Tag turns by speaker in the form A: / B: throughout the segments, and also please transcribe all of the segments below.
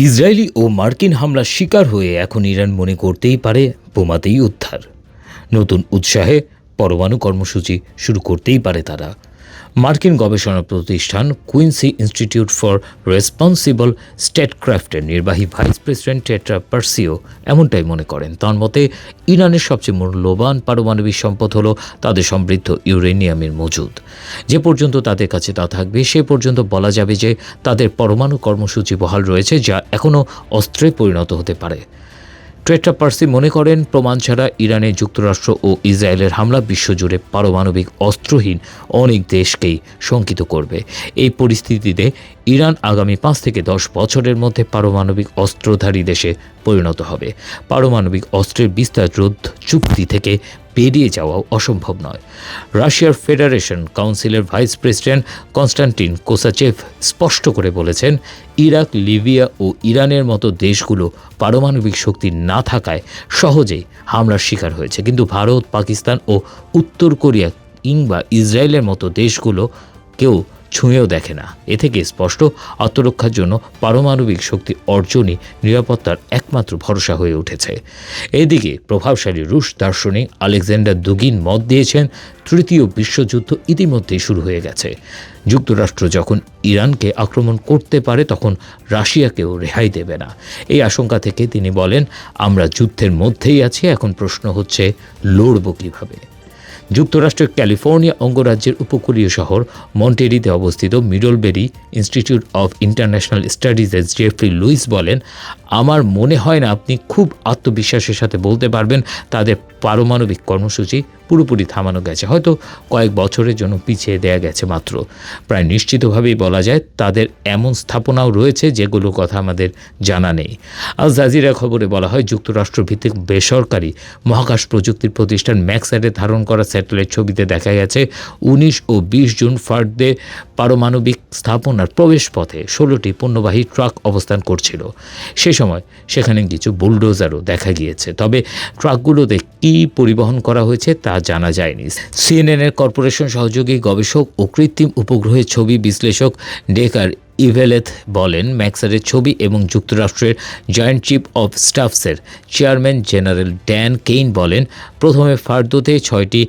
A: Israeli ও মার্কিন হামলার শিকার হয়ে এখন ইরান মনে করতেই পারে বোমাতেই উদ্ধার। নতুন উৎসাহে পরমাণু কর্মসূচি শুরু করতেই পারে তারা। মার্কিন গবেষণা প্রতিষ্ঠান কুইন্সি ইনস্টিটিউট ফর রেসপন্সিবল স্টেটক্রাফটের নির্বাহী ভাইস প্রেসিডেন্ট টেট্রা পার্সিও এমনটাই মনে করেন। তার মতে ইরানের সবচেয়ে মূল্যবান পারমাণবিক সম্পদ হলো তাদের সমৃদ্ধ ইউরেনিয়ামের মজুদ। যে পর্যন্ত তাদের কাছে তা থাকবে সে পর্যন্ত বলা যাবে যে তাদের পরমাণু কর্মসূচি বহাল রয়েছে, যা এখনও অস্ত্রে পরিণত হতে পারে। টেট্রা পার্সি মনে করেন, প্রমাণ ছাড়া ইরানে যুক্তরাষ্ট্র ও ইসরায়েলের হামলা বিশ্বজুড়ে পারমাণবিক অস্ত্রহীন অনেক দেশকেই শঙ্কিত করবে। এই পরিস্থিতিতে ইরান আগামী 5 থেকে 10 বছরের মধ্যে পারমাণবিক অস্ত্রধারী দেশে পরিণত হবে। পারমাণবিক অস্ত্রের বিস্তার রোধ চুক্তি থেকে বেরিয়ে যাওয়াও অসম্ভব নয়। রাশিয়ার ফেডারেশন কাউন্সিলের ভাইস প্রেসিডেন্ট কনস্টান্টিন কোসাচেভ স্পষ্ট করে বলেছেন, ইরাক, লিবিয়া ও ইরানের মতো দেশগুলো পারমাণবিক শক্তি না থাকায় সহজেই হামলার শিকার হয়েছে, কিন্তু ভারত, পাকিস্তান ও উত্তর কোরিয়া কিংবা ইসরায়েলের মতো দেশগুলো কেউ ছুঁয়েও দেখে না। এ থেকে স্পষ্ট, আত্মরক্ষার জন্য পারমাণবিক শক্তি অর্জনই নিরাপত্তার একমাত্র ভরসা হয়ে উঠেছে। এদিকে প্রভাবশালী রুশ দার্শনিক আলেকজান্ডার দুগিন মত দিয়েছেন, তৃতীয় বিশ্বযুদ্ধ ইতিমধ্যেই শুরু হয়ে গেছে। যুক্তরাষ্ট্র যখন ইরানকে আক্রমণ করতে পারে তখন রাশিয়াকেও রেহাই দেবে না। এই আশঙ্কা থেকে তিনি বলেন, আমরা যুদ্ধের মধ্যেই আছি, এখন প্রশ্ন হচ্ছে লড়ব কীভাবে। যুক্তরাষ্ট্রের ক্যালিফোর্নিয়া অঙ্গরাজ্যের উপকূলীয় শহর মন্টেরিতে অবস্থিত মিডলবেরি ইনস্টিটিউট অফ ইন্টারন্যাশনাল স্টাডিজের জেফ্রি লুইস বলেন, আমার মনে হয় না আপনি খুব আত্মবিশ্বাসের সাথে বলতে পারবেন তাদের পারমাণবিক কর্মসূচি পুরোপুরি থামানো গেছে। হয়তো কয়েক বছরের জন্য পিছিয়ে দেয়া গেছে মাত্র। প্রায় নিশ্চিতভাবেই বলা যায় তাদের এমন স্থাপনাও রয়েছে যেগুলোর কথা আমাদের জানা নেই। আল জাজিরা খবরে বলা হয়, যুক্তরাষ্ট্র ভিত্তিক বেসরকারি মহাকাশ প্রযুক্তির প্রতিষ্ঠান ম্যাক্সারে ধারণ করা স্যাটেলাইট ছবিতে দেখা গেছে 19 ও 20 জুন ফার্দে পারমাণবিক স্থাপনার প্রবেশপথে 16টি পণ্যবাহী ট্রাক অবস্থান করছিল। সে সময় সেখানে কিছু বুলডোজারও দেখা গিয়েছে, তবে ট্রাকগুলোতে কী পরিবহন করা হয়েছে তা জানা যায়নি। সিএনএনের কর্পোরেশন সহযোগী গবেষক ও কৃত্রিম উপগ্রহের ছবি বিশ্লেষক ডেকার ইভেলেথ বলেন, ম্যাক্সারের ছবি এবং যুক্তরাষ্ট্রের জয়েন্ট চিফ অব স্টাফসের চেয়ারম্যান জেনারেল ড্যান কেইন বলেন, প্রথমে ফার্দোতে 6টি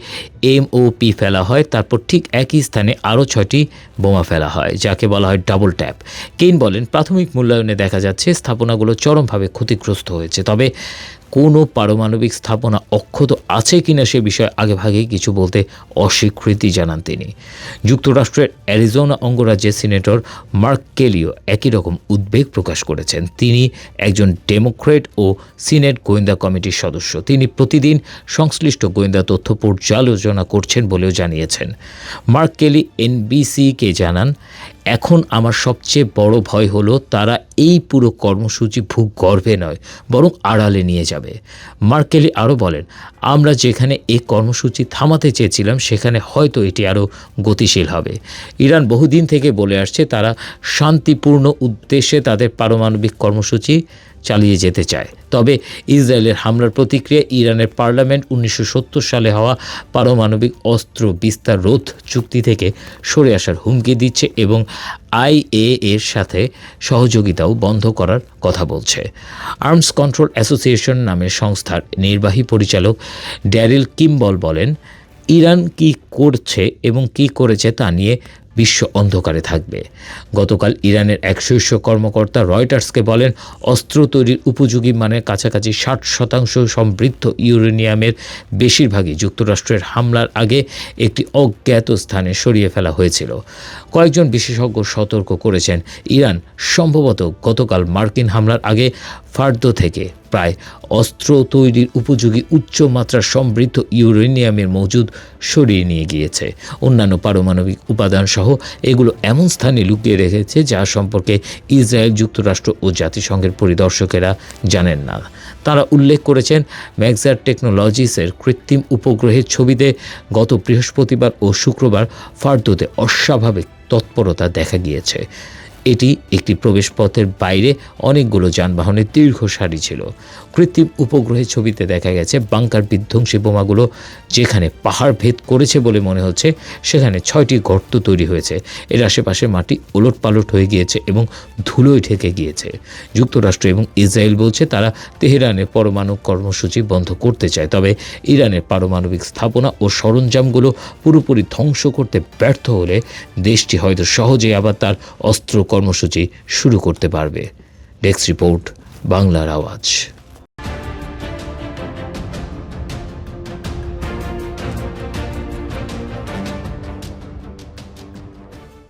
A: এমওপি ফেলা হয়, তারপর ঠিক একই স্থানে আরও 6টি বোমা ফেলা হয়, যাকে বলা হয় ডাবল ট্যাপ। কেইন বলেন, প্রাথমিক মূল্যায়নে দেখা যাচ্ছে স্থাপনাগুলো চরমভাবে ক্ষতিগ্রস্ত হয়েছে, তবে কোনো পারমাণবিক স্থাপনা অক্ষত আছে কিনা সে বিষয়ে আগেভাগেই কিছু বলতে অস্বীকৃতি জানান তিনি। যুক্তরাষ্ট্রের অ্যারিজোনা অঙ্গরাজ্যের সিনেটর মার্ক কেলিও একই রকম উদ্বেগ প্রকাশ করেছেন। তিনি একজন ডেমোক্রেট ও সিনেট গোয়েন্দা কমিটির সদস্য। তিনি প্রতিদিন সংশ্লিষ্ট গোয়েন্দা তথ্য পর্যালোচনা করছেন বলেও জানিয়েছেন। মার্ক কেলি এনবিসিকে জানান, এখন আমার সবচেয়ে বড় ভয় হলো তারা এই পুরো কর্মসূচি ভূগর্ভে নয় বরং আড়ালে নিয়ে যাবে। মার্ক কেলি আরও বলেন, আমরা যেখানে এই কর্মসূচি থামাতে চেয়েছিলাম সেখানে হয়তো এটি আরও গতিশীল হবে। ইরান বহুদিন থেকে বলে আসছে তারা শান্তিপূর্ণ উদ্দেশ্যে তাদের পারমাণবিক কর্মসূচি চালিয়ে যেতে চায়, তবে ইসরায়েলের হামলার প্রতিক্রিয়া ইরানের পার্লামেন্ট 1970 সালে হওয়া পারমাণবিক অস্ত্র বিস্তার রোধ চুক্তি থেকে সরে আসার হুমকি দিচ্ছে এবং আইএ এর সাথে সহযোগিতাও বন্ধ করার কথা বলছে। আর্মস কন্ট্রোল অ্যাসোসিয়েশন নামের সংস্থার নির্বাহী পরিচালক ড্যারিল কিম্বল বলেন, ইরান কি করছে এবং কি করেছে তা নিয়ে বিশ্ব অন্ধকারে থাকবে। গতকাল ইরানের এক শীর্ষ কর্মকর্তা রয়টার্সকে বলেন, অস্ত্র তৈরির উপযোগী মানের কাছাকাছি 60% সমৃদ্ধ ইউরেনিয়ামের বেশিরভাগই যুক্তরাষ্ট্রের হামলার আগে একটি অজ্ঞাত স্থানে সরিয়ে ফেলা হয়েছিল। কয়েকজন বিশেষজ্ঞ সতর্ক করেছেন, ইরান সম্ভবত গতকাল মার্কিন হামলার আগে ফার্দো থেকে প্রায় অস্ত্র তৈরির উপযোগী উচ্চমাত্রার সমৃদ্ধ ইউরেনিয়ামের মজুদ সরিয়ে নিয়ে গিয়েছে। অন্যান্য পারমাণবিক উপাদান সহ এগুলো এমন স্থানে লুকিয়ে রেখেছে যা সম্পর্কে ইসরায়েল, যুক্তরাষ্ট্র ও জাতিসংঘের পরিদর্শকেরা জানেন না। তারা উল্লেখ করেছেন, ম্যাক্সার টেকনোলজিসের কৃত্রিম উপগ্রহের ছবিতে গত বৃহস্পতিবার ও শুক্রবার ফার্দোতে অস্বাভাবিক তৎপরতা দেখা গিয়েছে। এটি একটি প্রবেশপথের বাইরে অনেকগুলো যানবাহনের দীর্ঘ সারি ছিল। কৃত্রিম উপগ্রহের ছবিতে দেখা গেছে বাংকার বিধ্বংসী বোমাগুলো যেখানে পাহাড় ভেদ করেছে বলে মনে হচ্ছে সেখানে 6টি গর্ত তৈরি হয়েছে। এর আশেপাশে মাটি ওলটপালট হয়ে গিয়েছে এবং ধুলোয় ঢেকে গিয়েছে। যুক্তরাষ্ট্র এবং ইসরায়েল বলছে তারা তেহরানের পরমাণু কর্মসূচি বন্ধ করতে চায়, তবে ইরানের পারমাণবিক স্থাপনা ও সরঞ্জামগুলো পুরোপুরি ধ্বংস করতে ব্যর্থ হলে দেশটি হয়তো সহজেই আবার তার অস্ত্র কর্মসূচি শুরু করতে পারবে। ডেস্ক রিপোর্ট, বাংলার আওয়াজ।